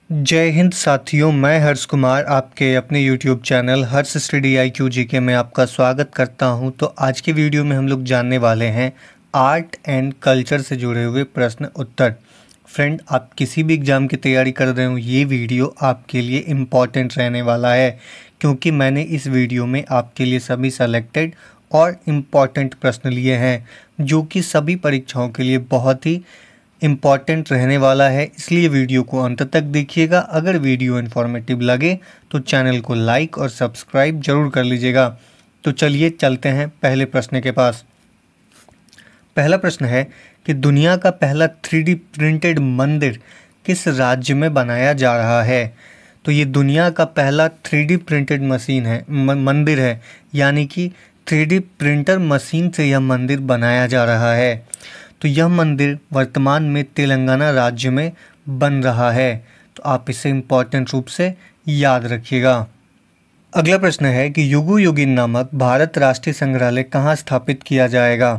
जय हिंद साथियों, मैं हर्ष कुमार आपके अपने YouTube चैनल हर्ष स्टडी IQ जीके में आपका स्वागत करता हूं। तो आज के वीडियो में हम लोग जानने वाले हैं आर्ट एंड कल्चर से जुड़े हुए प्रश्न उत्तर। फ्रेंड, आप किसी भी एग्ज़ाम की तैयारी कर रहे हो, ये वीडियो आपके लिए इम्पॉर्टेंट रहने वाला है, क्योंकि मैंने इस वीडियो में आपके लिए सभी सेलेक्टेड और इम्पॉर्टेंट प्रश्न लिए हैं जो कि सभी परीक्षाओं के लिए बहुत ही इम्पॉर्टेंट रहने वाला है। इसलिए वीडियो को अंत तक देखिएगा। अगर वीडियो इन्फॉर्मेटिव लगे तो चैनल को लाइक और सब्सक्राइब जरूर कर लीजिएगा। तो चलिए चलते हैं पहले प्रश्न के पास। पहला प्रश्न है कि दुनिया का पहला 3D प्रिंटेड मंदिर किस राज्य में बनाया जा रहा है। तो ये दुनिया का पहला 3D प्रिंटेड मंदिर है, यानी कि 3D प्रिंटर मशीन से यह मंदिर बनाया जा रहा है। तो यह मंदिर वर्तमान में तेलंगाना राज्य में बन रहा है। तो आप इसे इम्पोर्टेंट रूप से याद रखिएगा। अगला प्रश्न है कि युगु युगिन नामक भारत राष्ट्रीय संग्रहालय कहाँ स्थापित किया जाएगा।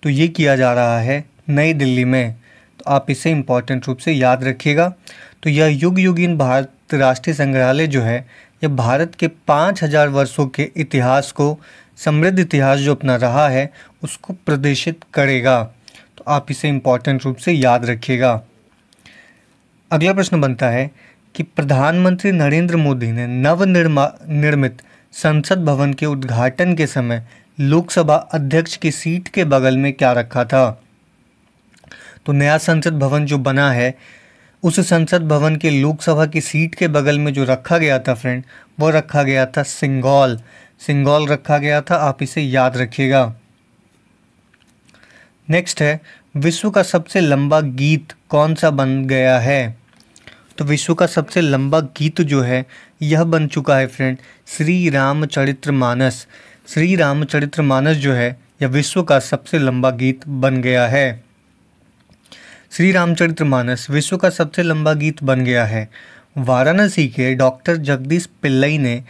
तो ये किया जा रहा है नई दिल्ली में। तो आप इसे इम्पोर्टेंट रूप से याद रखिएगा। तो यह युग युगिन भारत राष्ट्रीय संग्रहालय जो है, यह भारत के 5000 वर्षों के इतिहास को, समृद्ध इतिहास जो अपना रहा है, उसको प्रदर्शित करेगा। तो आप इसे इम्पोर्टेंट रूप से याद रखिएगा। अगला प्रश्न बनता है कि प्रधानमंत्री नरेंद्र मोदी ने नवनिर्मित संसद भवन के उद्घाटन के समय लोकसभा अध्यक्ष की सीट के बगल में क्या रखा था। तो नया संसद भवन जो बना है, उस संसद भवन के लोकसभा की सीट के बगल में जो रखा गया था फ्रेंड, वो रखा गया था सिंगोल रखा गया था। आप इसे याद रखिएगा। नेक्स्ट है, विश्व का सबसे लंबा गीत कौन सा बन गया है। तो विश्व का सबसे लंबा गीत जो है, यह बन चुका है फ्रेंड श्री रामचरितमानस। श्री रामचरितमानस जो है, यह विश्व का सबसे लंबा गीत बन गया है। श्री रामचरितमानस विश्व का सबसे लंबा गीत बन गया है। वाराणसी के डॉक्टर जगदीश पिल्लई ने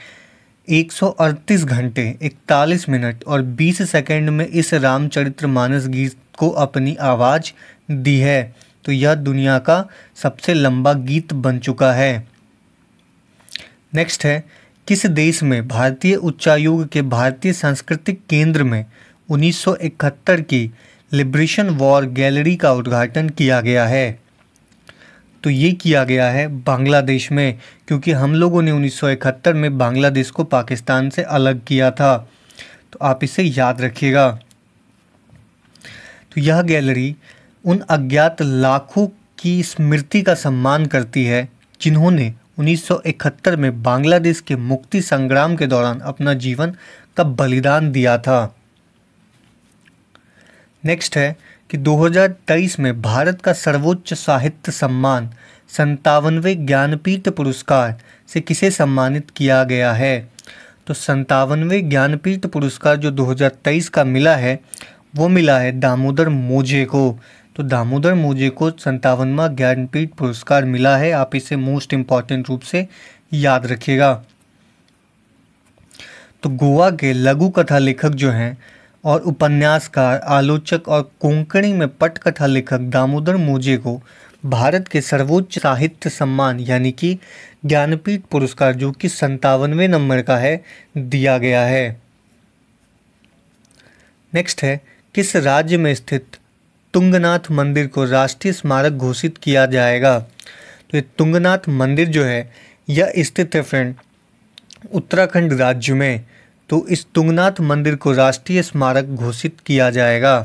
138 घंटे 41 मिनट और 20 सेकंड में इस रामचरितमानस गीत को अपनी आवाज़ दी है। तो यह दुनिया का सबसे लंबा गीत बन चुका है। नेक्स्ट है, किस देश में भारतीय उच्चायोग के भारतीय सांस्कृतिक केंद्र में 1971 की लिबरेशन वॉर गैलरी का उद्घाटन किया गया है। तो ये किया गया है बांग्लादेश में, क्योंकि हम लोगों ने 1971 में बांग्लादेश को पाकिस्तान से अलग किया था। तो आप इसे याद रखिएगा। तो यह गैलरी उन अज्ञात लाखों की स्मृति का सम्मान करती है जिन्होंने 1971 में बांग्लादेश के मुक्ति संग्राम के दौरान अपना जीवन का बलिदान दिया था। नेक्स्ट है कि 2023 में भारत का सर्वोच्च साहित्य सम्मान 57वें ज्ञानपीठ पुरस्कार से किसे सम्मानित किया गया है। तो 57वें ज्ञानपीठ पुरस्कार जो 2023 का मिला है, वो मिला है दामोदर मोजे को। तो दामोदर मोजे को 57वां ज्ञानपीठ पुरस्कार मिला है। आप इसे मोस्ट इम्पॉर्टेंट रूप से याद रखिएगा। तो गोवा के लघु कथा लेखक जो हैं और उपन्यासकार, आलोचक और कोंकणी में पटकथा लेखक दामोदर मोजे को भारत के सर्वोच्च साहित्य सम्मान यानी कि ज्ञानपीठ पुरस्कार जो कि 57वें नंबर का है, दिया गया है। नेक्स्ट है, किस राज्य में स्थित तुंगनाथ मंदिर को राष्ट्रीय स्मारक घोषित किया जाएगा। तो ये तुंगनाथ मंदिर जो है, यह स्थित है फ्रेंड उत्तराखंड राज्य में। तो इस तुंगनाथ मंदिर को राष्ट्रीय स्मारक घोषित किया जाएगा।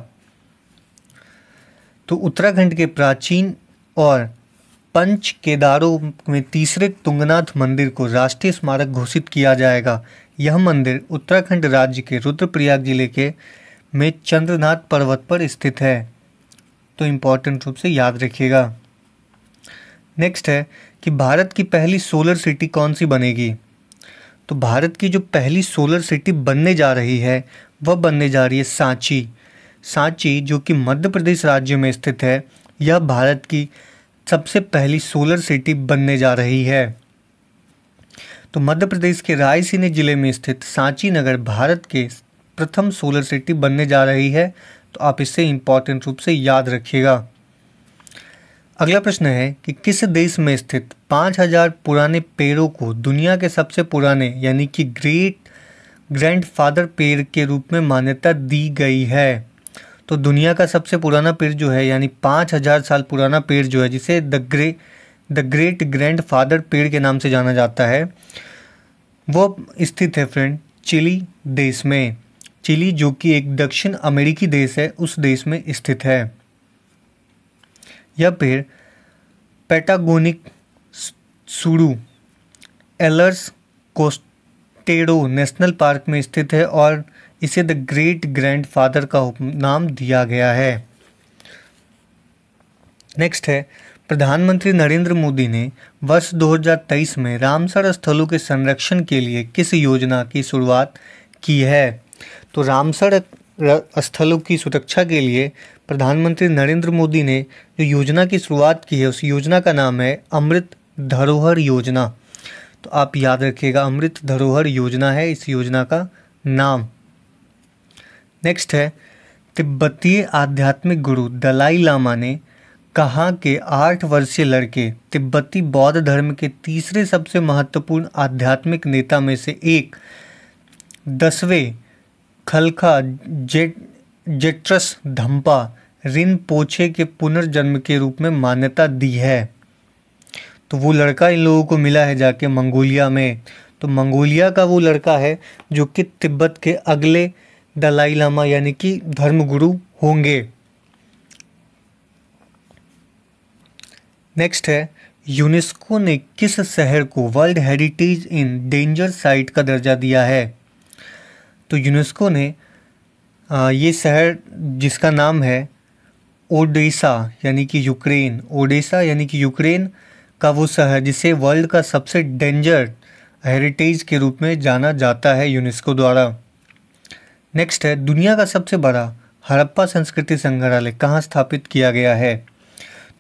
तो उत्तराखंड के प्राचीन और पंच केदारों में तीसरे तुंगनाथ मंदिर को राष्ट्रीय स्मारक घोषित किया जाएगा। यह मंदिर उत्तराखंड राज्य के रुद्रप्रयाग जिले के में चंद्रनाथ पर्वत पर स्थित है। तो इम्पोर्टेंट रूप से याद रखिएगा। नेक्स्ट है कि भारत की पहली सोलर सिटी कौन सी बनेगी। तो भारत की जो पहली सोलर सिटी बनने जा रही है, वह बनने जा रही है सांची, जो कि मध्य प्रदेश राज्य में स्थित है। यह भारत की सबसे पहली सोलर सिटी बनने जा रही है। तो मध्य प्रदेश के रायसेन जिले में स्थित सांची नगर भारत के प्रथम सोलर सिटी बनने जा रही है। तो आप इसे इम्पॉर्टेंट रूप से याद रखिएगा। अगला प्रश्न है कि किस देश में स्थित 5000 पुराने पेड़ों को दुनिया के सबसे पुराने यानी कि ग्रेट ग्रैंडफादर पेड़ के रूप में मान्यता दी गई है। तो दुनिया का सबसे पुराना पेड़ जो है यानी 5000 साल पुराना पेड़ जो है, जिसे द ग्रेट ग्रैंडफादर पेड़ के नाम से जाना जाता है, वो स्थित है फ्रेंड चिली देश में। चिली जो कि एक दक्षिण अमेरिकी देश है, उस देश में स्थित है। यह पेड़ पैटागोनिक सुडू एलर्स कोस्टेडो नेशनल पार्क में स्थित है और इसे द ग्रेट ग्रैंडफादर का नाम दिया गया है। नेक्स्ट है, प्रधानमंत्री नरेंद्र मोदी ने वर्ष 2023 में रामसर स्थलों के संरक्षण के लिए किस योजना की शुरुआत की है? तो रामसर स्थलों की सुरक्षा के लिए प्रधानमंत्री नरेंद्र मोदी ने जो योजना की शुरुआत की है, उस योजना का नाम है अमृत धरोहर योजना। तो आप याद रखिएगा, अमृत धरोहर योजना है इस योजना का नाम। नेक्स्ट है, तिब्बतीय आध्यात्मिक गुरु दलाई लामा ने कहा कि 8 वर्षीय लड़के तिब्बती बौद्ध धर्म के तीसरे सबसे महत्वपूर्ण आध्यात्मिक नेता में से एक 10वें खलखा जेट्रस धम्पा रिनपोछे के पुनर्जन्म के रूप में मान्यता दी है। तो वो लड़का इन लोगों को मिला है जाके मंगोलिया में। तो मंगोलिया का वो लड़का है जो कि तिब्बत के अगले दलाई लामा यानी कि धर्मगुरु होंगे। नेक्स्ट है, यूनेस्को ने किस शहर को world heritage in danger site का दर्जा दिया है? तो यूनेस्को ने ये शहर जिसका नाम है ओडेसा यानी कि यूक्रेन, ओडेसा यानी कि यूक्रेन का वो शहर जिसे वर्ल्ड का सबसे डेंजर हेरिटेज के रूप में जाना जाता है यूनेस्को द्वारा। नेक्स्ट है, दुनिया का सबसे बड़ा हड़प्पा संस्कृति संग्रहालय कहाँ स्थापित किया गया है?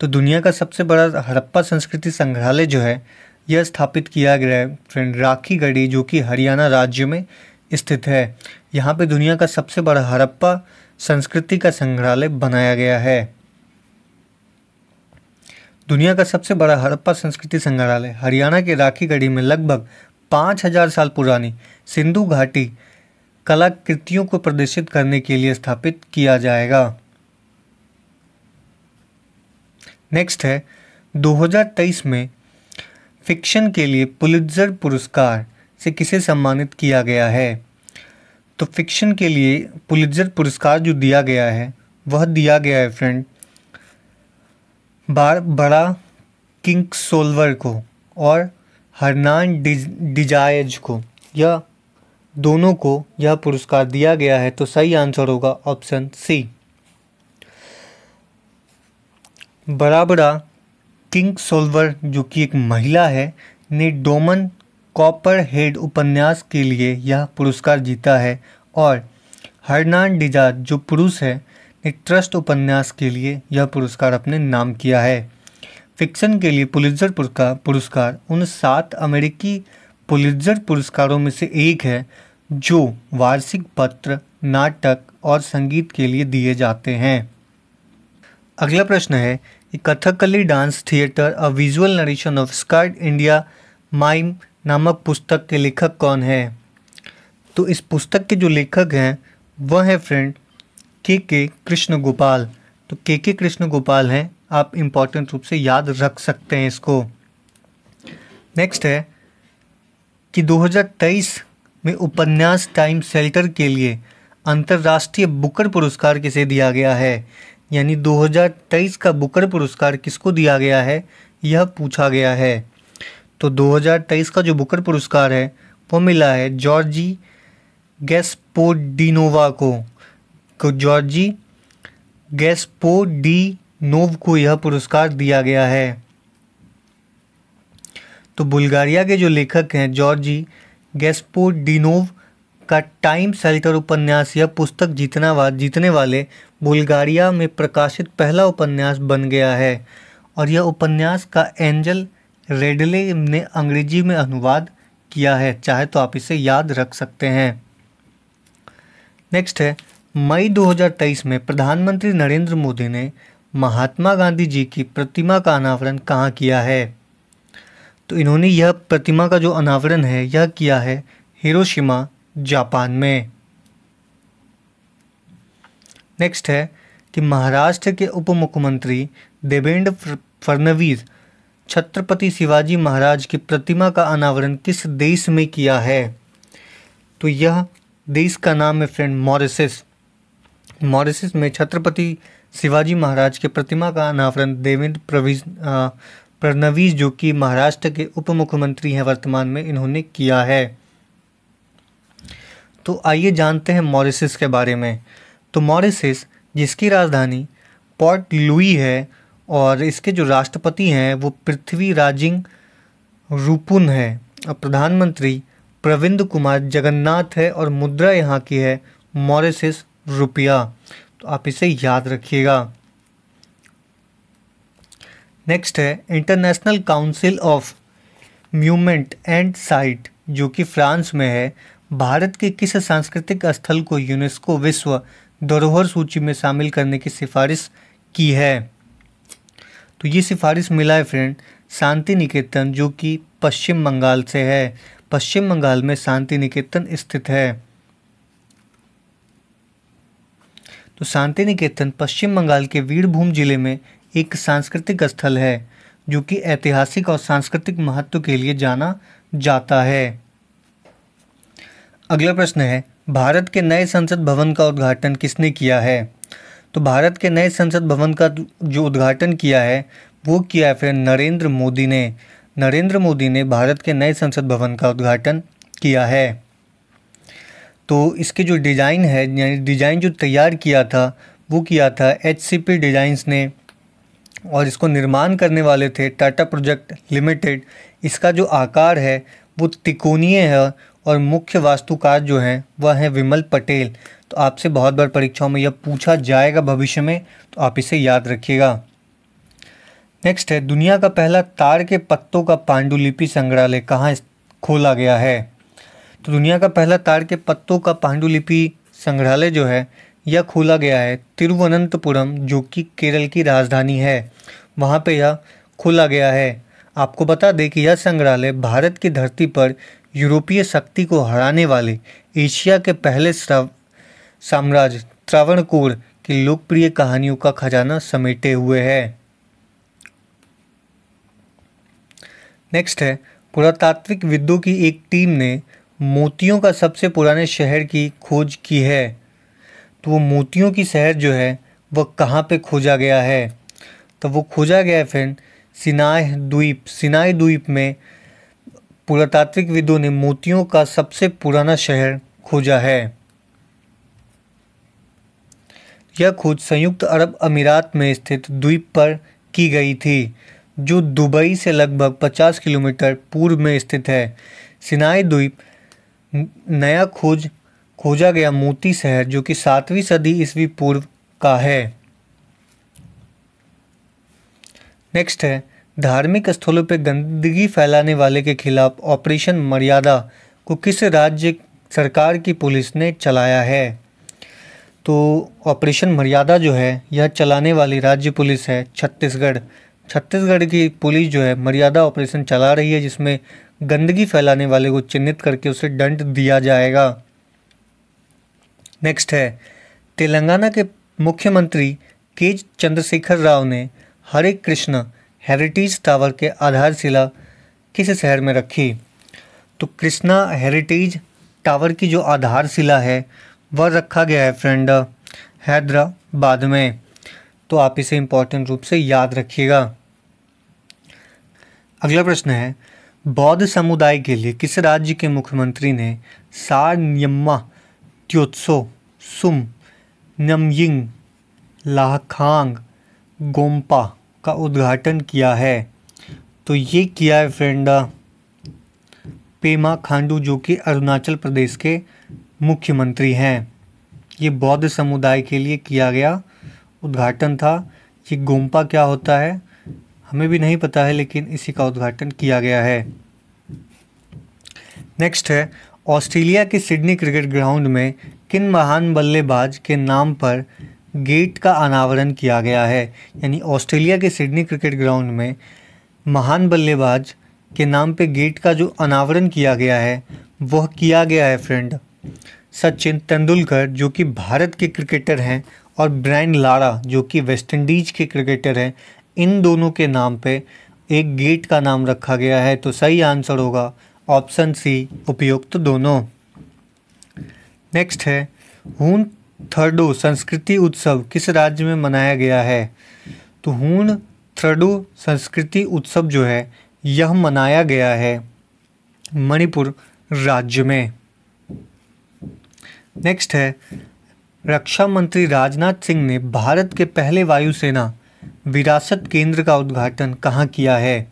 तो दुनिया का सबसे बड़ा हड़प्पा संस्कृति संग्रहालय जो है यह स्थापित किया गया है फ्रेंड राखीगढ़ी जो कि हरियाणा राज्य में स्थित है। यहाँ पे दुनिया का सबसे बड़ा हड़प्पा संस्कृति का संग्रहालय बनाया गया है। दुनिया का सबसे बड़ा हड़प्पा संस्कृति संग्रहालय हरियाणा के राखीगढ़ी में लगभग 5000 साल पुरानी सिंधु घाटी कलाकृतियों को प्रदर्शित करने के लिए स्थापित किया जाएगा। नेक्स्ट है, 2023 में फिक्शन के लिए पुलित्जर पुरस्कार से किसे सम्मानित किया गया है? तो फिक्शन के लिए पुलित्जर पुरस्कार जो दिया गया है वह दिया गया है फ्रेंड बड़ा किंग्सोल्वर को और हर्नान डिजायज को, यह दोनों को यह पुरस्कार दिया गया है। तो सही आंसर होगा ऑप्शन सी। बराबरा किंग्सोल्वर जो कि एक महिला है ने डोमन कॉपरहेड उपन्यास के लिए यह पुरस्कार जीता है और हर्नान डिजाज जो पुरुष है ने ट्रस्ट उपन्यास के लिए यह पुरस्कार अपने नाम किया है। फिक्शन के लिए पुलित्जर पुरस्कार उन 7 अमेरिकी पुलित्जर पुरस्कारों में से एक है जो वार्षिक पत्र, नाटक और संगीत के लिए दिए जाते हैं। अगला प्रश्न है कि Kathakali dance theatre a visual narration of skirt India mime नामक पुस्तक के लेखक कौन है? तो इस पुस्तक के जो लेखक हैं वह है फ्रेंड के कृष्ण गोपाल। तो के कृष्ण गोपाल हैं, आप इम्पॉर्टेंट रूप से याद रख सकते हैं इसको। नेक्स्ट है कि 2023 में उपन्यास टाइम शेल्टर के लिए अंतर्राष्ट्रीय बुकर पुरस्कार किसे दिया गया है? यानी 2023 का बुकर पुरस्कार किसको दिया गया है यह पूछा गया है। तो 2023 का जो बुकर पुरस्कार है वो मिला है जॉर्जी गैस्पोडिनोवा को जॉर्जी गैस्पोडिनोव को यह पुरस्कार दिया गया है। तो बुल्गारिया के जो लेखक हैं जॉर्जी गैस्पोडिनोव का टाइम शेल्टर उपन्यास यह पुस्तक जीतने वाले बुल्गारिया में प्रकाशित पहला उपन्यास बन गया है और यह उपन्यास का एंजल रेडले ने अंग्रेजी में अनुवाद किया है। चाहे तो आप इसे याद रख सकते हैं। नेक्स्ट है, मई 2023 में प्रधानमंत्री नरेंद्र मोदी ने महात्मा गांधी जी की प्रतिमा का अनावरण कहाँ किया है? तो इन्होंने यह प्रतिमा का जो अनावरण है यह किया है हिरोशिमा, जापान में। नेक्स्ट है कि महाराष्ट्र के उप मुख्यमंत्री देवेंद्र फडणवीस छत्रपति शिवाजी महाराज की प्रतिमा का अनावरण किस देश में किया है? तो यह देश का नाम है फ्रेंड मॉरिशस। मॉरिशस में छत्रपति शिवाजी महाराज की प्रतिमा का अनावरण देवेंद्र फडणवीस जो कि महाराष्ट्र के उप मुख्यमंत्री हैं वर्तमान में, इन्होंने किया है। तो आइए जानते हैं मॉरिशस के बारे में। तो मॉरिशस जिसकी राजधानी पोर्ट लुई है और इसके जो राष्ट्रपति हैं वो पृथ्वी राजिंग रूपुन है और प्रधानमंत्री प्रविंद कुमार जगन्नाथ है और मुद्रा यहाँ की है मॉरिशस रुपया। तो आप इसे याद रखिएगा। नेक्स्ट है International Council of monument and site जो कि फ्रांस में है, भारत के किस सांस्कृतिक स्थल को यूनेस्को विश्व धरोहर सूची में शामिल करने की सिफारिश की है? तो ये सिफारिश मिला है फ्रेंड शांति निकेतन जो कि पश्चिम बंगाल से है। पश्चिम बंगाल में शांति निकेतन स्थित है। तो शांति निकेतन पश्चिम बंगाल के वीरभूम जिले में एक सांस्कृतिक स्थल है जो कि ऐतिहासिक और सांस्कृतिक महत्व के लिए जाना जाता है। अगला प्रश्न है भारत के नए संसद भवन का उद्घाटन किसने किया है? तो भारत के नए संसद भवन का जो उद्घाटन किया है वो किया है फिर नरेंद्र मोदी ने। नरेंद्र मोदी ने भारत के नए संसद भवन का उद्घाटन किया है। तो इसके जो डिज़ाइन है यानी डिज़ाइन जो तैयार किया था वो किया था HCP डिज़ाइंस ने और इसको निर्माण करने वाले थे टाटा प्रोजेक्ट लिमिटेड। इसका जो आकार है वो त्रिकोणीय है और मुख्य वास्तुकार जो हैं वह हैं विमल पटेल। तो आपसे बहुत बार परीक्षाओं में यह पूछा जाएगा भविष्य में, तो आप इसे याद रखिएगा। नेक्स्ट है दुनिया का पहला ताड़ के पत्तों का पांडुलिपि संग्रहालय कहाँ खोला गया है? तो दुनिया का पहला ताड़ के पत्तों का पांडुलिपि संग्रहालय जो है यह खोला गया है तिरुवनंतपुरम जो कि केरल की राजधानी है, वहाँ पे यह खोला गया है। आपको बता दें कि यह संग्रहालय भारत की धरती पर यूरोपीय शक्ति को हराने वाले एशिया के पहले साम्राज्य त्रावणकोर की लोकप्रिय कहानियों का खजाना समेटे हुए है। नेक्स्ट है पुरातात्विक विदों की एक टीम ने मोतियों का सबसे पुराने शहर की खोज की है। तो वो मोतियों की शहर जो है वह कहाँ पे खोजा गया है? तो वो खोजा गया है फ्रेंड सिनाई द्वीप में। पुरातात्विक विदों ने मोतियों का सबसे पुराना शहर खोजा है। यह खोज संयुक्त अरब अमीरात में स्थित द्वीप पर की गई थी जो दुबई से लगभग 50 किलोमीटर पूर्व में स्थित है। सिनाई द्वीप नया खोजा गया मोती शहर जो कि 7वीं सदी ईस्वी पूर्व का है। नेक्स्ट है धार्मिक स्थलों पर गंदगी फैलाने वाले के खिलाफ ऑपरेशन मर्यादा को किस राज्य सरकार की पुलिस ने चलाया है? तो ऑपरेशन मर्यादा जो है यह चलाने वाली राज्य पुलिस है छत्तीसगढ़। छत्तीसगढ़ की पुलिस जो है मर्यादा ऑपरेशन चला रही है जिसमें गंदगी फैलाने वाले को चिन्हित करके उसे दंड दिया जाएगा। नेक्स्ट है तेलंगाना के मुख्यमंत्री के चंद्रशेखर राव ने हरे कृष्ण हेरिटेज टावर के आधारशिला किस शहर में रखी? तो कृष्णा हेरिटेज टावर की जो आधारशिला है वह रखा गया है फ्रेंड हैदराबाद में। तो आप इसे इम्पोर्टेंट रूप से याद रखिएगा। अगला प्रश्न है बौद्ध समुदाय के लिए किस राज्य के मुख्यमंत्री ने सारन्यम्मा त्योत्सो सुम नमयिंग लाखांग गोम्पा का उद्घाटन किया है? तो ये किया है फ्रेंड पेमा खांडू जो कि अरुणाचल प्रदेश के मुख्यमंत्री हैं। ये बौद्ध समुदाय के लिए किया गया उद्घाटन था। ये गोम्पा क्या होता है हमें भी नहीं पता है लेकिन इसी का उद्घाटन किया गया है। नेक्स्ट है ऑस्ट्रेलिया के सिडनी क्रिकेट ग्राउंड में किन महान बल्लेबाज के नाम पर गेट का अनावरण किया गया है। यानी ऑस्ट्रेलिया के सिडनी क्रिकेट ग्राउंड में महान बल्लेबाज के नाम पे गेट का जो अनावरण किया गया है वह किया गया है फ्रेंड सचिन तेंदुलकर जो कि भारत के क्रिकेटर हैं और ब्रायन लारा जो कि वेस्ट इंडीज के क्रिकेटर हैं, इन दोनों के नाम पे एक गेट का नाम रखा गया है। तो सही आंसर होगा ऑप्शन सी, उपयुक्त दोनों। नेक्स्ट है हून थर्डो संस्कृति उत्सव किस राज्य में मनाया गया है? तो हून थर्डो संस्कृति उत्सव जो है यह मनाया गया है मणिपुर राज्य में। नेक्स्ट है रक्षा मंत्री राजनाथ सिंह ने भारत के पहले वायुसेना विरासत केंद्र का उद्घाटन कहाँ किया है?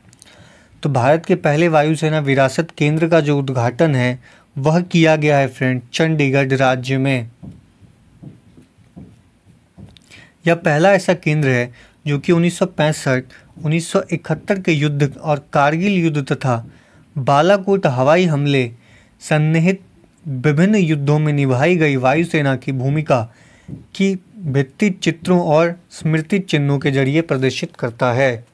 तो भारत के पहले वायुसेना विरासत केंद्र का जो उद्घाटन है वह किया गया है फ्रेंड चंडीगढ़ राज्य में। यह पहला ऐसा केंद्र है जो कि 1965, 1971 के युद्ध और कारगिल युद्ध तथा बालाकोट हवाई हमले सन्निहित विभिन्न युद्धों में निभाई गई वायुसेना की भूमिका की भित्ति चित्रों और स्मृति चिन्हों के जरिए प्रदर्शित करता है।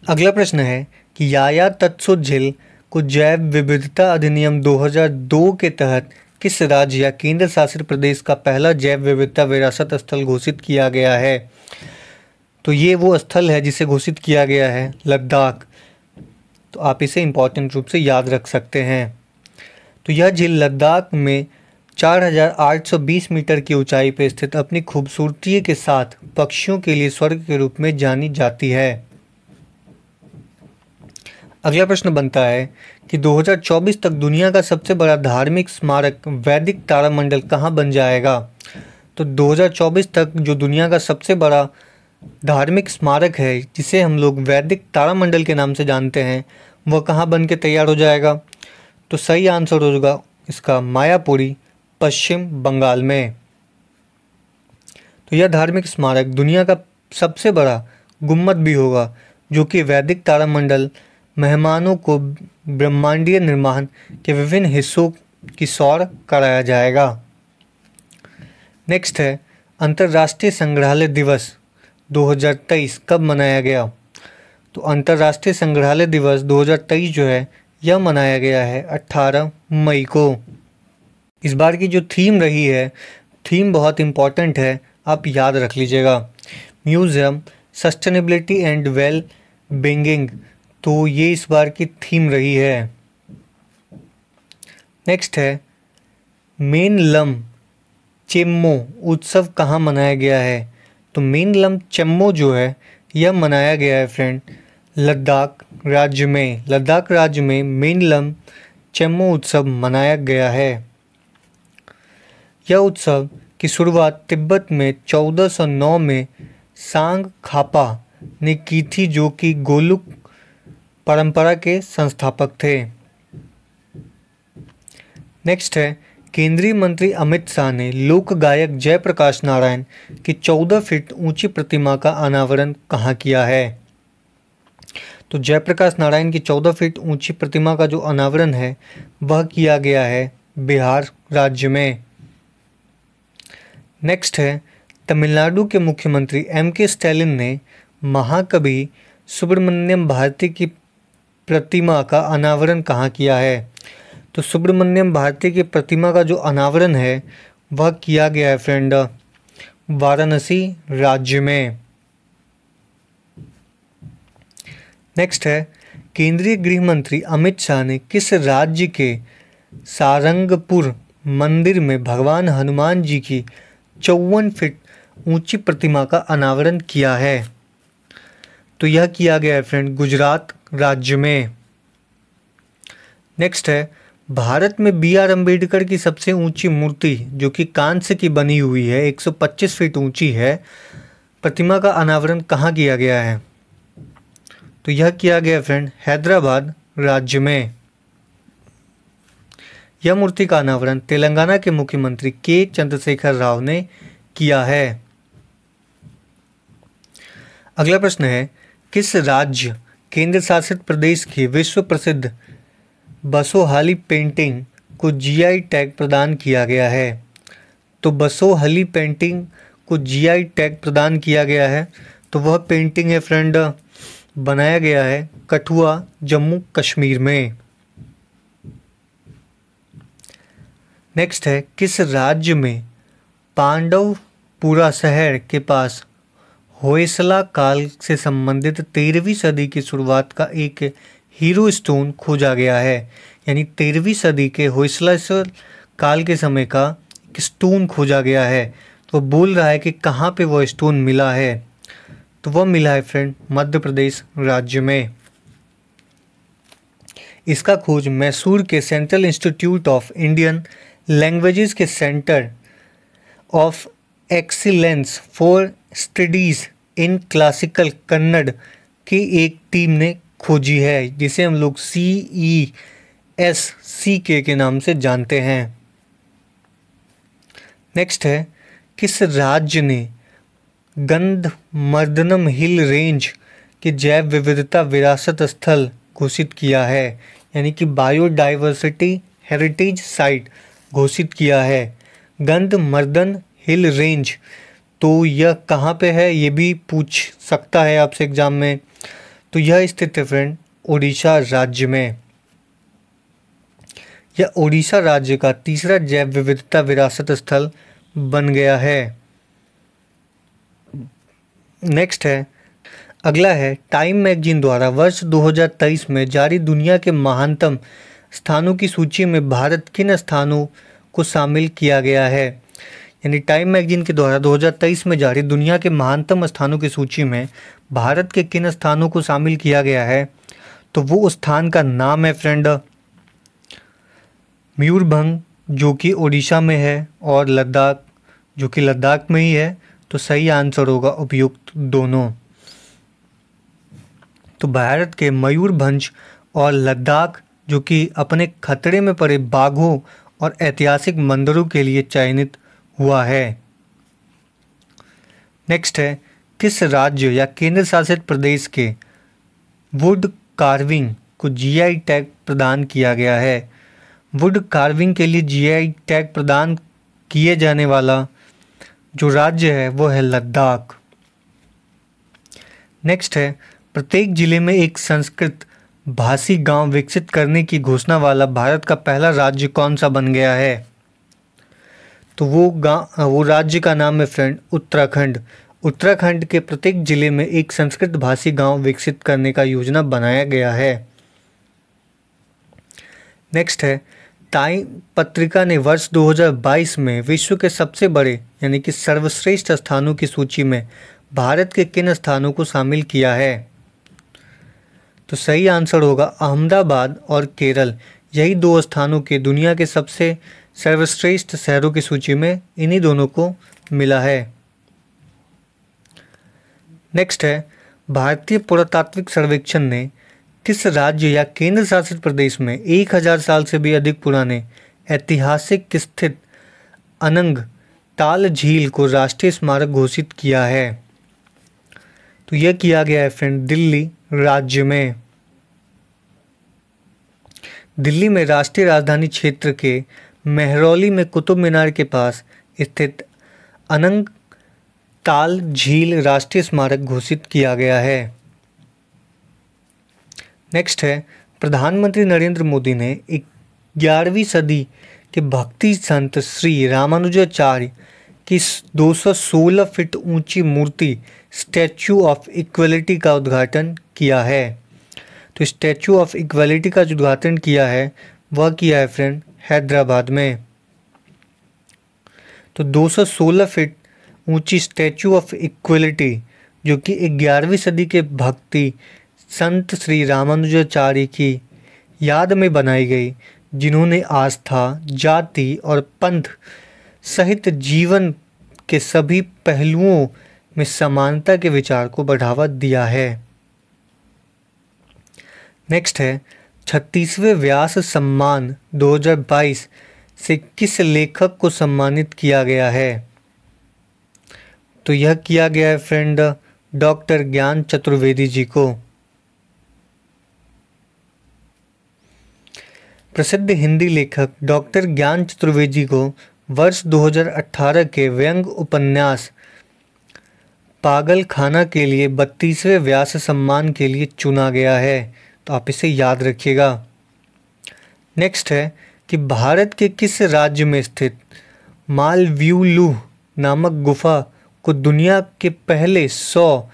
अगला प्रश्न है कि याया तत्सो झील को जैव विविधता अधिनियम 2002 के तहत किस राज्य या केंद्र शासित प्रदेश का पहला जैव विविधता विरासत स्थल घोषित किया गया है? तो ये वो स्थल है जिसे घोषित किया गया है लद्दाख। तो आप इसे इम्पॉर्टेंट रूप से याद रख सकते हैं। तो यह झील लद्दाख में 4820 मीटर की ऊंचाई पर स्थित अपनी खूबसूरती के साथ पक्षियों के लिए स्वर्ग के रूप में जानी जाती है। अगला प्रश्न बनता है कि 2024 तक दुनिया का सबसे बड़ा धार्मिक स्मारक वैदिक तारामंडल कहाँ बन जाएगा? तो 2024 तक जो दुनिया का सबसे बड़ा धार्मिक स्मारक है जिसे हम लोग वैदिक तारामंडल के नाम से जानते हैं वह कहाँ बन के तैयार हो जाएगा? तो सही आंसर होगा इसका मायापुरी पश्चिम बंगाल में। तो यह धार्मिक स्मारक दुनिया का सबसे बड़ा गुम्बद भी होगा जो कि वैदिक तारामंडल मेहमानों को ब्रह्मांडीय निर्माण के विभिन्न हिस्सों की सौर कराया जाएगा। नेक्स्ट है अंतर्राष्ट्रीय संग्रहालय दिवस 2023 कब मनाया गया? तो अंतर्राष्ट्रीय संग्रहालय दिवस 2023 जो है यह मनाया गया है 18 मई को। इस बार की जो थीम रही है, थीम बहुत इम्पॉर्टेंट है, आप याद रख लीजिएगा। Museum sustainability and well being, तो ये इस बार की थीम रही है। नेक्स्ट है मेनलम चेम्मो उत्सव कहाँ मनाया गया है? तो मेनलम चेम्मो जो है यह मनाया गया है फ्रेंड लद्दाख राज्य में। लद्दाख राज्य में मेनलम चेम्मो उत्सव मनाया गया है। यह उत्सव की शुरुआत तिब्बत में 1409 में सांग खापा ने की थी जो कि गोलुक परंपरा के संस्थापक थे। नेक्स्ट है केंद्रीय मंत्री अमित शाह ने लोक गायक जयप्रकाश नारायण की 14 फीट ऊंची प्रतिमा का अनावरण कहाँ किया है? तो जयप्रकाश नारायण की 14 फीट ऊंची प्रतिमा का जो अनावरण है वह किया गया है बिहार राज्य में। नेक्स्ट है तमिलनाडु के मुख्यमंत्री M.K. स्टैलिन ने महाकवि सुब्रमण्यम भारती की प्रतिमा का अनावरण कहाँ किया है? तो सुब्रमण्यम भारती की प्रतिमा का जो अनावरण है वह किया गया है फ्रेंड वाराणसी राज्य में। नेक्स्ट है केंद्रीय गृह मंत्री अमित शाह ने किस राज्य के सारंगपुर मंदिर में भगवान हनुमान जी की 54 फीट ऊंची प्रतिमा का अनावरण किया है? तो यह किया गया है फ्रेंड गुजरात राज्य में। नेक्स्ट है भारत में B.R. अम्बेडकर की सबसे ऊंची मूर्ति जो कि कांस्य की बनी हुई है 125 फीट ऊंची है, प्रतिमा का अनावरण कहाँ किया गया है? तो यह किया गया फ्रेंड हैदराबाद राज्य में। यह मूर्ति का अनावरण तेलंगाना के मुख्यमंत्री के चंद्रशेखर राव ने किया है। अगला प्रश्न है किस राज्य केंद्र शासित प्रदेश की विश्व प्रसिद्ध बसोहाली पेंटिंग को GI टैग प्रदान किया गया है? तो बसोहली पेंटिंग को जीआई टैग प्रदान किया गया है। तो वह पेंटिंग है फ्रेंड, बनाया गया है कठुआ, जम्मू कश्मीर में। नेक्स्ट है, किस राज्य में पांडवपुरा शहर के पास होयसला काल से संबंधित 13वीं सदी की शुरुआत का एक हीरो स्टोन खोजा गया है। यानी 13वीं सदी के होयसला काल के समय का एक स्टोन खोजा गया है। तो बोल रहा है कि कहाँ पे वो स्टोन मिला है, तो वह मिला है फ्रेंड मध्य प्रदेश राज्य में। इसका खोज मैसूर के Central Institute of Indian Languages के centre of excellence for studies in classical Kannada की एक टीम ने खोजी है, जिसे हम लोग CESCK के नाम से जानते हैं। नेक्स्ट है, किस राज्य ने गंधमर्दनम हिल रेंज के जैव विविधता विरासत स्थल घोषित किया है, यानी कि बायोडाइवर्सिटी हेरिटेज साइट घोषित किया है गंधमर्दन हिल रेंज। तो यह कहाँ पे है, ये भी पूछ सकता है आपसे एग्जाम में। तो यह स्थित है फ्रेंड ओडिशा राज्य में। यह ओडिशा राज्य का तीसरा जैव विविधता विरासत स्थल बन गया है। नेक्स्ट है, अगला है, टाइम मैगजीन द्वारा वर्ष 2023 में जारी दुनिया के महानतम स्थानों की सूची में भारत किन स्थानों को शामिल किया गया है। यानी टाइम मैगजीन के द्वारा 2023 में जारी दुनिया के महानतम स्थानों की सूची में भारत के किन स्थानों को शामिल किया गया है। तो वो स्थान का नाम है फ्रेंड मयूरभंज, जो कि ओडिशा में है, और लद्दाख, जो कि लद्दाख में ही है। तो सही आंसर होगा उपयुक्त दोनों। तो भारत के मयूरभंज और लद्दाख, जो कि अपने खतरे में पड़े बाघों और ऐतिहासिक मंदिरों के लिए चयनित हुआ है। नेक्स्ट है, किस राज्य या केंद्र शासित प्रदेश के वुड कार्विंग को जीआई टैग प्रदान किया गया है। वुड कार्विंग के लिए जीआई टैग प्रदान किए जाने वाला जो राज्य है वो है लद्दाख। नेक्स्ट है, प्रत्येक जिले में एक संस्कृत भाषी गांव विकसित करने की घोषणा वाला भारत का पहला राज्य कौन सा बन गया है। तो वो राज्य का नाम है फ्रेंड उत्तराखंड। उत्तराखंड के प्रत्येक जिले में एक संस्कृत भाषी गांव विकसित करने का योजना बनाया गया है। नेक्स्ट है, टाइम पत्रिका ने वर्ष 2022 में विश्व के सबसे बड़े यानी कि सर्वश्रेष्ठ स्थानों की सूची में भारत के किन स्थानों को शामिल किया है। तो सही आंसर होगा अहमदाबाद और केरल। यही दो स्थानों के दुनिया के सबसे सर्वश्रेष्ठ शहरों की सूची में इन्हीं दोनों को मिला है। नेक्स्ट है, भारतीय पुरातात्विक सर्वेक्षण ने किस राज्य या केंद्र शासित प्रदेश में 1000 साल से भी अधिक पुराने ऐतिहासिक स्थित अनंग ताल झील को राष्ट्रीय स्मारक घोषित किया है। तो यह किया गया है फ्रेंड दिल्ली राज्य में। दिल्ली में राष्ट्रीय राजधानी क्षेत्र के मेहरौली में कुतुब मीनार के पास स्थित अनंग ताल झील राष्ट्रीय स्मारक घोषित किया गया है। नेक्स्ट है, प्रधानमंत्री नरेंद्र मोदी ने 11वीं सदी के भक्ति संत श्री रामानुजाचार्य की 216 फीट ऊंची मूर्ति स्टैचू ऑफ इक्वलिटी का उद्घाटन किया है। तो स्टैचू ऑफ इक्वलिटी का जो उद्घाटन किया है वह किया है फ्रेंड हैदराबाद में। तो 216 फीट ऊंची स्टैचू ऑफ इक्वलिटी जो कि 11वीं सदी के भक्ति संत श्री रामानुजाचार्य की याद में बनाई गई, जिन्होंने आस्था, जाति और पंथ सहित जीवन के सभी पहलुओं में समानता के विचार को बढ़ावा दिया है। नेक्स्ट है, 36वें व्यास सम्मान 2022 से किस लेखक को सम्मानित किया गया है। तो यह किया गया है फ्रेंड डॉक्टर ज्ञान चतुर्वेदी जी को। प्रसिद्ध हिंदी लेखक डॉक्टर ज्ञान चतुर्वेदी को वर्ष 2018 के व्यंग्य उपन्यास पागल खाना के लिए 32वें व्यास सम्मान के लिए चुना गया है, तो आप इसे याद रखिएगा। नेक्स्ट है कि भारत के किस राज्य में स्थित मालवीउलू नामक गुफा को दुनिया के पहले 100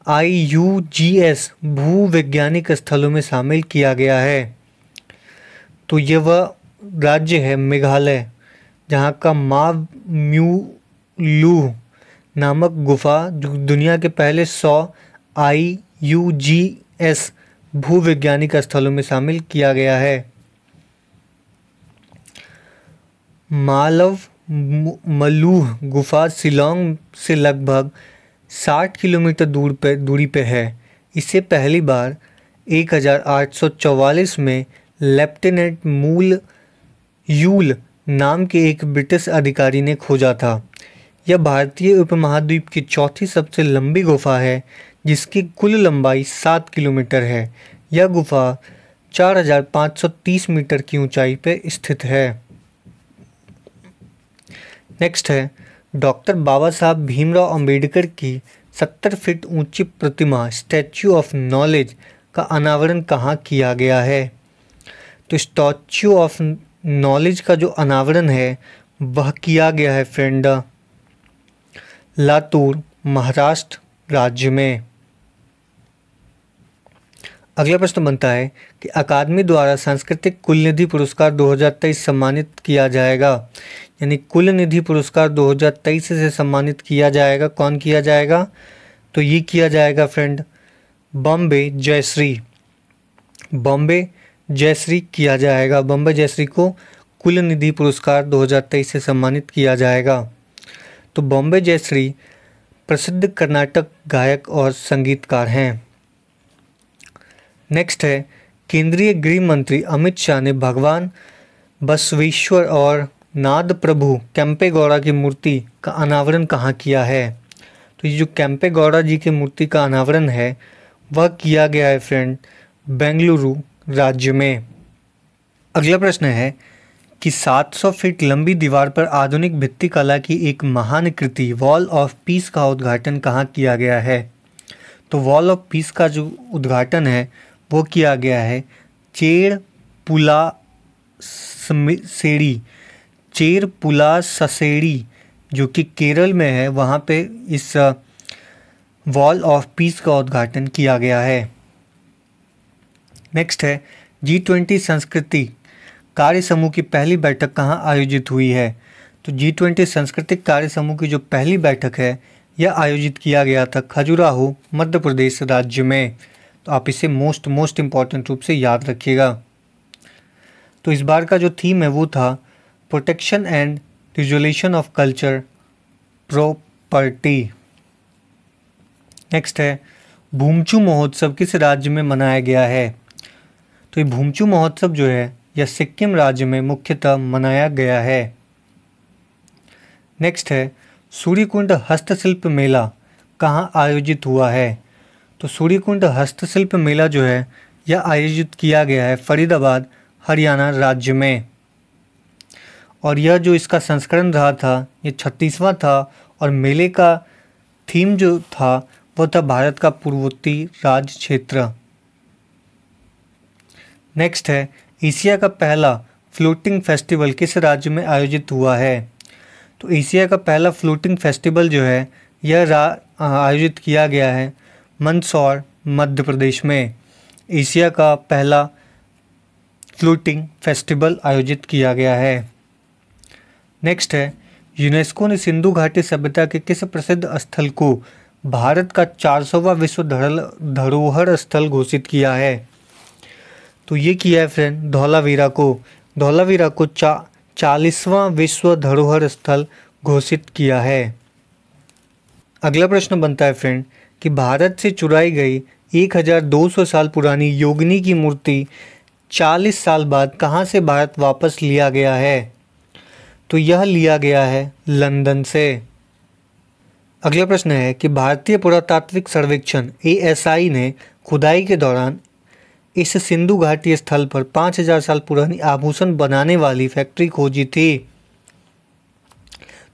IUGS भूवैज्ञानिक स्थलों में शामिल किया गया है? तो यह वह राज्य है मेघालय, जहाँ का मावम्यूलू नामक गुफा जो दुनिया के पहले 100 IUGS भूवैज्ञानिक स्थलों में शामिल किया गया है। मालवमलूह गुफा शिलोंग से लगभग 60 किलोमीटर दूरी पे है। इसे पहली बार 1844 में लेफ्टिनेंट मूल यूल नाम के एक ब्रिटिश अधिकारी ने खोजा था। यह भारतीय उपमहाद्वीप की चौथी सबसे लंबी गुफा है, जिसकी कुल लंबाई 7 किलोमीटर है। यह गुफा 4530 मीटर की ऊंचाई पर स्थित है। नेक्स्ट है डॉक्टर बाबा साहब भीमराव अंबेडकर की 70 फीट ऊंची प्रतिमा स्टैच्यू ऑफ नॉलेज का अनावरण कहाँ किया गया है? तो स्टैच्यू ऑफ नॉलेज का जो अनावरण है वह किया गया है फ्रेंड लातूर महाराष्ट्र राज्य में। अगला प्रश्न बनता है कि अकादमी द्वारा सांस्कृतिक कुलनिधि पुरस्कार 2023 सम्मानित किया जाएगा, यानी कुलनिधि पुरस्कार 2023 से सम्मानित किया जाएगा। कौन किया जाएगा? तो ये किया जाएगा फ्रेंड बॉम्बे जयश्री। बॉम्बे जयश्री किया जाएगा। बॉम्बे जयश्री को कुलनिधि पुरस्कार 2023 से सम्मानित किया जाएगा। तो बॉम्बे जयश्री प्रसिद्ध कर्नाटक गायक और संगीतकार हैं। नेक्स्ट है केंद्रीय गृह मंत्री अमित शाह ने भगवान बसवेश्वर और नाद प्रभु केम्पेगौड़ा की मूर्ति का अनावरण कहाँ किया है? तो ये जो केम्पेगौड़ा जी की मूर्ति का अनावरण है वह किया गया है फ्रेंड बेंगलुरु राज्य में। अगला प्रश्न है कि 700 फीट लंबी दीवार पर आधुनिक भित्ति कला की एक महान कृति वॉल ऑफ पीस का उद्घाटन कहाँ किया गया है? तो वॉल ऑफ पीस का जो उद्घाटन है वो किया गया है चेरपुला ससेड़ी जो कि केरल में है, वहाँ पे इस वॉल ऑफ पीस का उद्घाटन किया गया है। नेक्स्ट है G20 संस्कृति कार्य समूह की पहली बैठक कहाँ आयोजित हुई है? तो G20 सांस्कृतिक कार्य समूह की जो पहली बैठक है यह आयोजित किया गया था खजुराहो मध्य प्रदेश राज्य में। तो आप इसे मोस्ट इम्पॉर्टेंट रूप से याद रखिएगा। तो इस बार का जो थीम है वो था protection and resolution of culture property. Next है भूमचू महोत्सव किस राज्य में मनाया गया है? तो ये भूमचू महोत्सव जो है यह सिक्किम राज्य में मुख्यतः मनाया गया है। नेक्स्ट है सूर्यकुंड हस्तशिल्प मेला कहाँ आयोजित हुआ है? तो सूर्यकुंड हस्तशिल्प मेला जो है यह आयोजित किया गया है फरीदाबाद हरियाणा राज्य में। और यह जो इसका संस्करण रहा था ये 36वां था और मेले का थीम जो था वह था भारत का पूर्वोत्ती राज्य क्षेत्र। नेक्स्ट है एशिया का पहला फ्लोटिंग फेस्टिवल किस राज्य में आयोजित हुआ है? तो एशिया का पहला फ्लोटिंग फेस्टिवल जो है यह आयोजित किया गया है मंदसौर मध्य प्रदेश में। एशिया का पहला फ्लोटिंग फेस्टिवल आयोजित किया गया है। नेक्स्ट है यूनेस्को ने सिंधु घाटी सभ्यता के किस प्रसिद्ध स्थल को भारत का 400वां विश्व धरोहर स्थल घोषित किया है? तो ये किया है फ्रेंड धौलावीरा को। धौलावीरा को 40वां विश्व धरोहर स्थल घोषित किया है। अगला प्रश्न बनता है फ्रेंड कि भारत से चुराई गई 1200 साल पुरानी योगिनी की मूर्ति 40 साल बाद कहाँ से भारत वापस लिया गया है? तो यह लिया गया है लंदन से। अगला प्रश्न है कि भारतीय पुरातात्विक सर्वेक्षण ASI ने खुदाई के दौरान इस सिंधु घाटी स्थल पर 5000 साल पुरानी आभूषण बनाने वाली फैक्ट्री खोजी थी।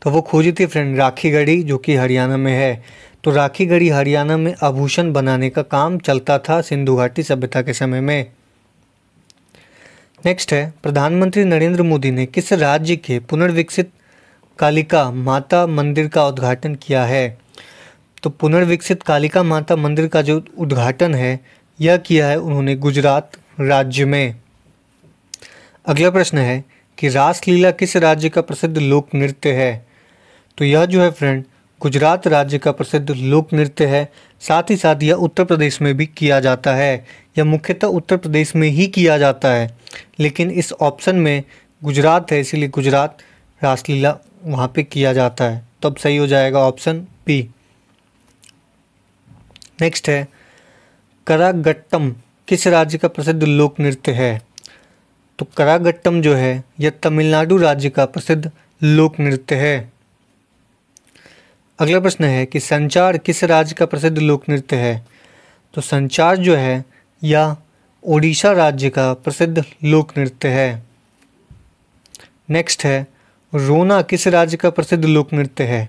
तो वो खोजी थी फ्रेंड राखीगढ़ी जो कि हरियाणा में है। तो राखी गढ़ी हरियाणा में आभूषण बनाने का काम चलता था सिंधु घाटी सभ्यता के समय में। नेक्स्ट है, प्रधानमंत्री नरेंद्र मोदी ने किस राज्य के पुनर्विकसित कालिका माता मंदिर का उद्घाटन किया है? तो पुनर्विकसित कालिका माता मंदिर का जो उद्घाटन है यह किया है उन्होंने गुजरात राज्य में। अगला प्रश्न है कि रासलीला किस राज्य का प्रसिद्ध लोक नृत्य है? तो यह जो है फ्रेंड गुजरात राज्य का प्रसिद्ध लोक नृत्य है। साथ ही साथ यह उत्तर प्रदेश में भी किया जाता है। यह मुख्यतः उत्तर प्रदेश में ही किया जाता है, लेकिन इस ऑप्शन में गुजरात है, इसीलिए गुजरात रासलीला वहाँ पे किया जाता है। तो अब सही हो जाएगा ऑप्शन बी। नेक्स्ट है, करागट्टम किस राज्य का प्रसिद्ध लोक नृत्य है? तो करागट्टम जो है यह तमिलनाडु राज्य का प्रसिद्ध लोक नृत्य है। अगला प्रश्न है कि संचार किस राज्य का प्रसिद्ध लोक नृत्य है? तो संचार जो है यह ओडिशा राज्य का प्रसिद्ध लोक नृत्य है। नेक्स्ट है, रोना किस राज्य का प्रसिद्ध लोक नृत्य है?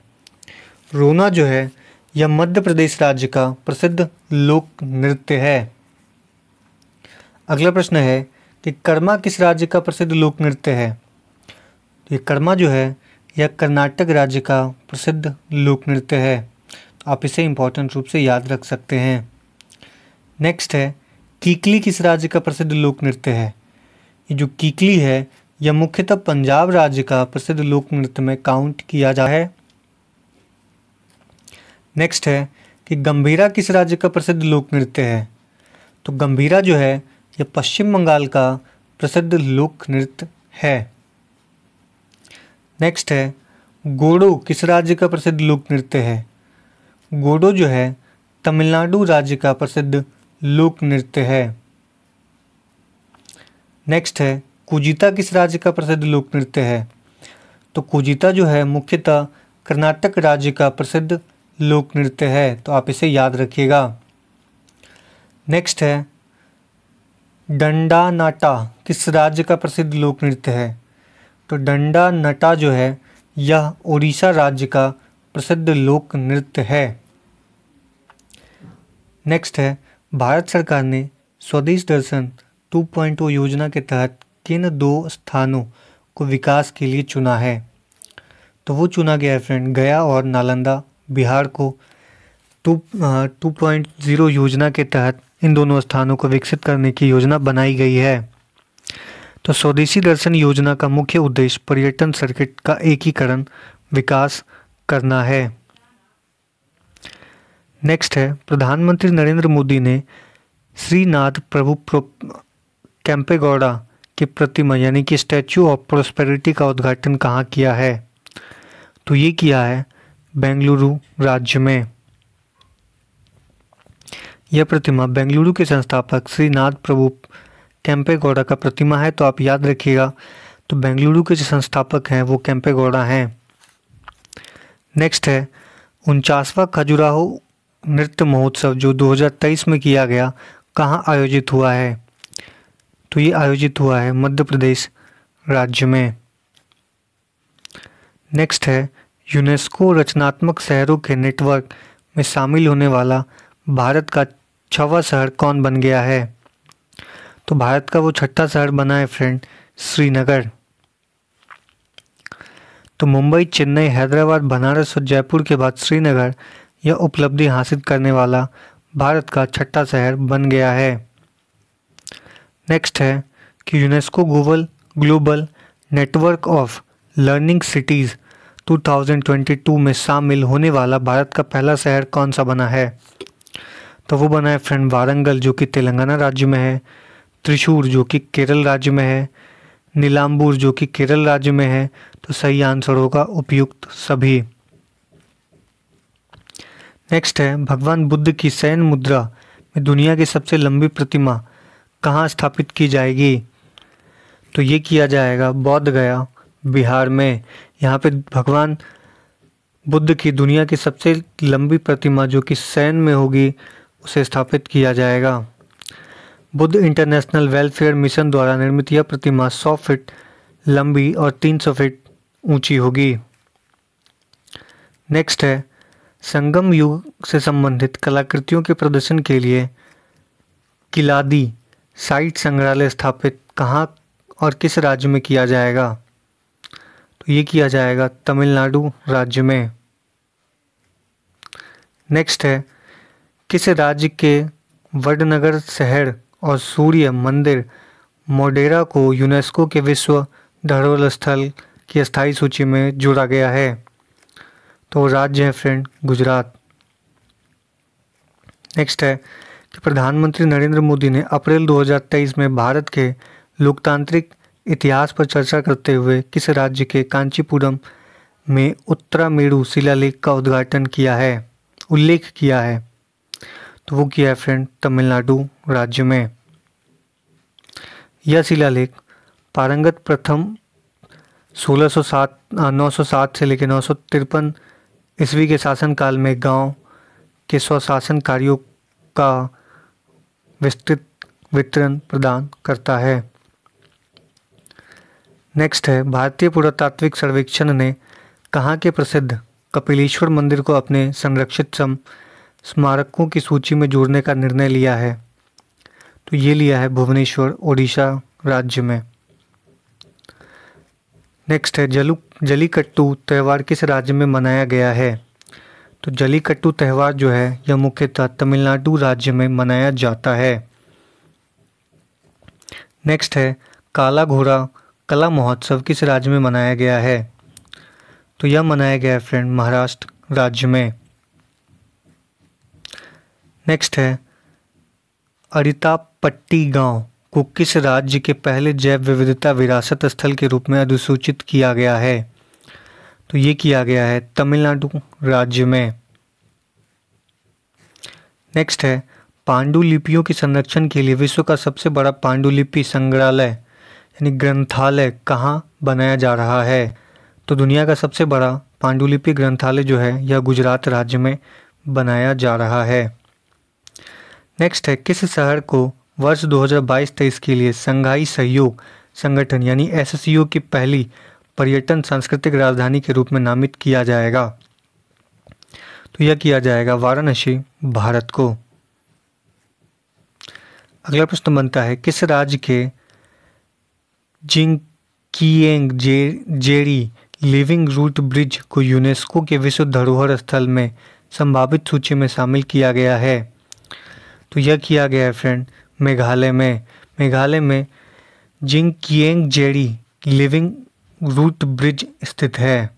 रोना जो है यह मध्य प्रदेश राज्य का प्रसिद्ध लोक नृत्य है। अगला प्रश्न है कि कर्मा किस राज्य का प्रसिद्ध लोक नृत्य है? ये कर्मा जो है यह कर्नाटक राज्य का प्रसिद्ध लोक नृत्य है। तो आप इसे इम्पोर्टेंट रूप से याद रख सकते हैं। नेक्स्ट है, कीकली किस राज्य का प्रसिद्ध लोक नृत्य है? ये जो कीकली है यह मुख्यतः पंजाब राज्य का प्रसिद्ध लोक नृत्य में काउंट किया जा है। नेक्स्ट है कि गंभीरा किस राज्य का प्रसिद्ध लोक नृत्य है? तो गंभीरा जो है यह पश्चिम बंगाल का प्रसिद्ध लोक नृत्य है। नेक्स्ट है, गोडो किस राज्य का प्रसिद्ध लोक नृत्य है? गोडो जो है तमिलनाडु राज्य का प्रसिद्ध लोक नृत्य है। नेक्स्ट है, कुजिता किस राज्य का प्रसिद्ध लोक नृत्य है? तो कुजिता जो है मुख्यतः कर्नाटक राज्य का प्रसिद्ध लोक नृत्य है। तो आप इसे याद रखिएगा। नेक्स्ट है, डंडा नाटा किस राज्य का प्रसिद्ध लोक नृत्य है? तो डंडा नटा जो है यह ओडिशा राज्य का प्रसिद्ध लोक नृत्य है। नेक्स्ट है, भारत सरकार ने स्वदेश दर्शन 2.0 योजना के तहत किन 2 स्थानों को विकास के लिए चुना है? तो वो चुना गया है फ्रेंड गया और नालंदा। बिहार को 2.0 योजना के तहत इन दोनों स्थानों को विकसित करने की योजना बनाई गई है। तो स्वदेशी दर्शन योजना का मुख्य उद्देश्य पर्यटन सर्किट का एकीकरण विकास करना है। नेक्स्ट है, प्रधानमंत्री नरेंद्र मोदी ने श्रीनाथ प्रभु कैंपेगौड़ा की प्रतिमा यानी कि स्टैच्यू ऑफ प्रोस्पेरिटी का उद्घाटन कहाँ किया है? तो ये किया है बेंगलुरु राज्य में। यह प्रतिमा बेंगलुरु के संस्थापक श्रीनाथ प्रभु कैंपेगौड़ा का प्रतिमा है। तो आप याद रखिएगा, तो बेंगलुरु के जो संस्थापक हैं वो कैंपेगौड़ा हैं। नेक्स्ट है, 49वां खजुराहो नृत्य महोत्सव जो 2023 में किया गया कहाँ आयोजित हुआ है? तो ये आयोजित हुआ है मध्य प्रदेश राज्य में। नेक्स्ट है, यूनेस्को रचनात्मक शहरों के नेटवर्क में शामिल होने वाला भारत का 6वां शहर कौन बन गया है? तो भारत का वो 6ठा शहर बना है फ्रेंड श्रीनगर। तो मुंबई, चेन्नई, हैदराबाद, बनारस और जयपुर के बाद श्रीनगर यह उपलब्धि हासिल करने वाला भारत का 6ठा शहर बन गया है। नेक्स्ट है कि UNESCO global network of learning cities 2022 में शामिल होने वाला भारत का पहला शहर कौन सा बना है? तो वो बना है फ्रेंड वारंगल जो कि तेलंगाना राज्य में है, त्रिशूर जो कि केरल राज्य में है, नीलांबूर जो कि केरल राज्य में है। तो सही आंसर होगा उपयुक्त सभी। नेक्स्ट है, भगवान बुद्ध की शयन मुद्रा में दुनिया की सबसे लंबी प्रतिमा कहाँ स्थापित की जाएगी? तो ये किया जाएगा बौद्ध गया बिहार में। यहाँ पे भगवान बुद्ध की दुनिया की सबसे लंबी प्रतिमा जो कि शयन में होगी उसे स्थापित किया जाएगा। बुद्ध इंटरनेशनल वेलफेयर मिशन द्वारा निर्मित यह प्रतिमा 100 फीट लंबी और 300 फीट ऊंची होगी। नेक्स्ट है, संगम युग से संबंधित कलाकृतियों के प्रदर्शन के लिए किलादी साइट संग्रहालय स्थापित कहाँ और किस राज्य में किया जाएगा? तो ये किया जाएगा तमिलनाडु राज्य में। नेक्स्ट है, किस राज्य के वडनगर शहर और सूर्य मंदिर मोढेरा को यूनेस्को के विश्व धरोहर स्थल की अस्थायी सूची में जोड़ा गया है? तो राज्य है फ्रेंड गुजरात। नेक्स्ट है कि प्रधानमंत्री नरेंद्र मोदी ने अप्रैल 2023 में भारत के लोकतांत्रिक इतिहास पर चर्चा करते हुए किस राज्य के कांचीपुरम में उत्तरामेरु शिलालेख का उल्लेख किया है? तो वो किया है फ्रेंड तमिलनाडु राज्य में। यह शिलालेख पारंगत प्रथम 907 से लेकर 953 ईस्वी के शासनकाल में गांव के स्वशासन कार्यों का विस्तृत वितरण प्रदान करता है। नेक्स्ट है, भारतीय पुरातात्विक सर्वेक्षण ने कहाँ के प्रसिद्ध कपिलेश्वर मंदिर को अपने संरक्षित स्मारकों की सूची में जोड़ने का निर्णय लिया है? तो ये लिया है भुवनेश्वर ओडिशा राज्य में। नेक्स्ट है, जलीकट्टू त्यौहार किस राज्य में मनाया गया है? तो जलीकट्टू त्यौहार जो है यह मुख्यतः तमिलनाडु राज्य में मनाया जाता है। नेक्स्ट है, काला घोड़ा कला महोत्सव किस राज्य में मनाया गया है? तो यह मनाया गया है फ्रेंड महाराष्ट्र राज्य में। नेक्स्ट है, अरितापट्टी गांव को किस राज्य के पहले जैव विविधता विरासत स्थल के रूप में अधिसूचित किया गया है? तो ये किया गया है तमिलनाडु राज्य में। नेक्स्ट है, पांडुलिपियों के संरक्षण के लिए विश्व का सबसे बड़ा पांडुलिपि संग्रहालय यानी ग्रंथालय कहाँ बनाया जा रहा है? तो दुनिया का सबसे बड़ा पांडुलिपि ग्रंथालय जो है यह गुजरात राज्य में बनाया जा रहा है। नेक्स्ट है, किस शहर को वर्ष 2022-23 के लिए संघाई सहयोग संगठन यानी SCO की पहली पर्यटन सांस्कृतिक राजधानी के रूप में नामित किया जाएगा? तो यह किया जाएगा वाराणसी भारत को। अगला प्रश्न बनता है, किस राज्य के जिंगकिएंग जेरी लिविंग रूट ब्रिज को यूनेस्को के विश्व धरोहर स्थल में संभावित सूची में शामिल किया गया है? तो यह किया गया है फ्रेंड मेघालय में। मेघालय में जिंगकिएंग जेरी लिविंग रूट ब्रिज स्थित है।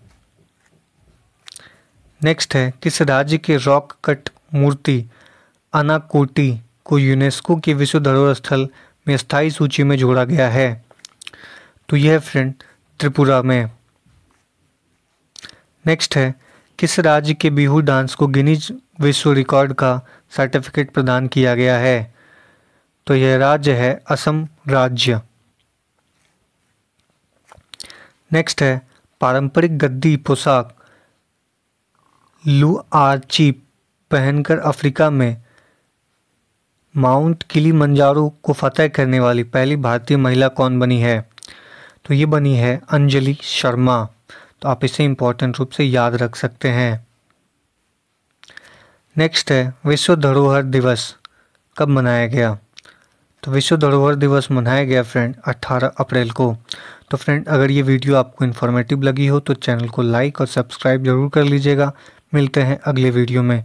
नेक्स्ट है, किस राज्य के रॉक कट मूर्ति अनाकोटी को यूनेस्को के विश्व धरोहर स्थल में स्थायी सूची में जोड़ा गया है? तो यह फ्रेंड त्रिपुरा में। नेक्स्ट है, किस राज्य के बिहू डांस को गिनीज विश्व रिकॉर्ड का सर्टिफिकेट प्रदान किया गया है? तो यह राज्य है असम राज्य। नेक्स्ट है, पारंपरिक गद्दी पोशाक लुआर्ची पहनकर अफ्रीका में माउंट किलिमंजारो को फतह करने वाली पहली भारतीय महिला कौन बनी है? तो ये बनी है अंजलि शर्मा। तो आप इसे इम्पोर्टेंट रूप से याद रख सकते हैं। नेक्स्ट है, विश्व धरोहर दिवस कब मनाया गया? तो विश्व धरोहर दिवस मनाया गया फ्रेंड 18 अप्रैल को। तो फ्रेंड अगर ये वीडियो आपको इन्फॉर्मेटिव लगी हो तो चैनल को लाइक और सब्सक्राइब जरूर कर लीजिएगा। मिलते हैं अगले वीडियो में।